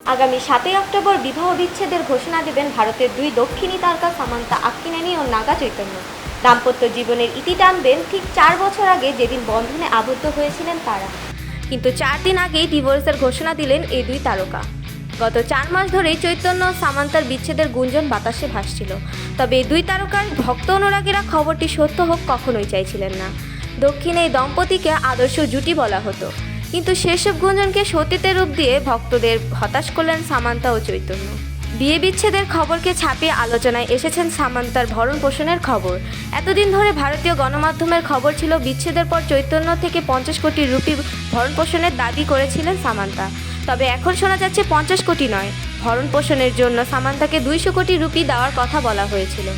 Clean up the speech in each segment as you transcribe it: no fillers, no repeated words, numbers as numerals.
আগামী 7ই অক্টোবর বিবাহ বিচ্ছেদের ঘোষণা দেবেন ভারতের দুই দক্ষিণী তারকা সামান্তা আক্কিনেনি ও নাগা চৈতন্য। দাম্পত্য জীবনের ইতি টানবেন ঠিক 4 বছর আগে, যেদিন বন্ধনে আবদ্ধ হয়েছিলেন তারা। কিন্তু 4 দিন আগেই ডিভোর্সের ঘোষণা দিলেন এই দুই তারকা। গত 4 মাস ধরেই চৈতন্য ও সামান্তার বিচ্ছেদের গুঞ্জন বাতাসে ভাসছিল। তবে এই দুই তারকার ভক্ত অনুরাগীরা খবরটি সত্য হোক কখনোই চাইছিলেন না। দক্ষিণে এই দম্পতিকে আদর্শ জুটি বলা হতো, কিন্তু সেসব গুঞ্জনকে সত্যিতে রূপ দিয়ে ভক্তদের হতাশ করলেন সামান্তা ও চৈতন্য। বিয়ে বিচ্ছেদের খবরকে ছাপিয়ে আলোচনায় এসেছেন সামান্তার ভরণ পোষণের খবর। এতদিন ধরে ভারতীয় গণমাধ্যমের খবর ছিল বিচ্ছেদের পর চৈতন্য থেকে 50 কোটি রুপি ভরণ পোষণের দাবি করেছিলেন সামান্তা। তবে এখন শোনা যাচ্ছে 50 কোটি নয়, ভরণ পোষণের জন্য সামান্তাকে 200 কোটি রুপি দেওয়ার কথা বলা হয়েছিল।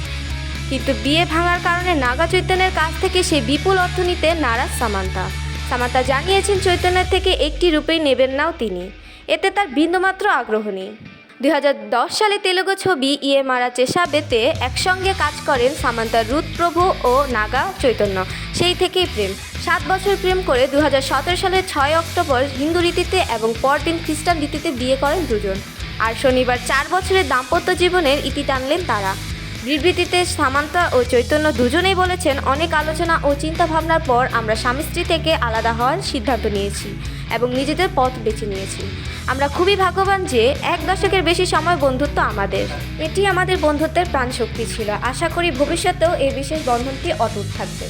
কিন্তু বিয়ে ভাঙার কারণে নাগা চৈতন্যের কাছ থেকে সেই বিপুল অর্থ নিতে নারাজ সামান্তা। সামান্তা জানিয়েছেন চৈতন্যের থেকে 1টি রুপিই নেবেন নাও তিনি, এতে তার বিন্দুমাত্র আগ্রহ নেই। 2010 সালে তেলুগু ছবি ইয়ে মারা চেশাবেতে একসঙ্গে কাজ করেন সামান্তা রুথপ্রভু ও নাগা চৈতন্য। সেই থেকেই প্রেম। 7 বছর প্রেম করে 2017 সালের 6 অক্টোবর হিন্দু রীতিতে এবং পরদিন খ্রিস্টান রীতিতে বিয়ে করেন দুজন। আর শনিবার 4 বছরের দাম্পত্য জীবনের ইতি টানলেন তারা। বিবৃতিতে সামান্তা ও চৈতন্য দুজনেই বলেছেন, অনেক আলোচনা ও চিন্তাভাবনার পর আমরা স্বামী স্ত্রী থেকে আলাদা হওয়ার সিদ্ধান্ত নিয়েছি এবং নিজেদের পথ বেছে নিয়েছি। আমরা খুবই ভাগ্যবান যে 1 দশকের বেশি সময় বন্ধুত্ব আমাদের। এটি আমাদের বন্ধুত্বের প্রাণশক্তি ছিল। আশা করি ভবিষ্যতেও এই বিশেষ বন্ধনটি অটুট থাকবে।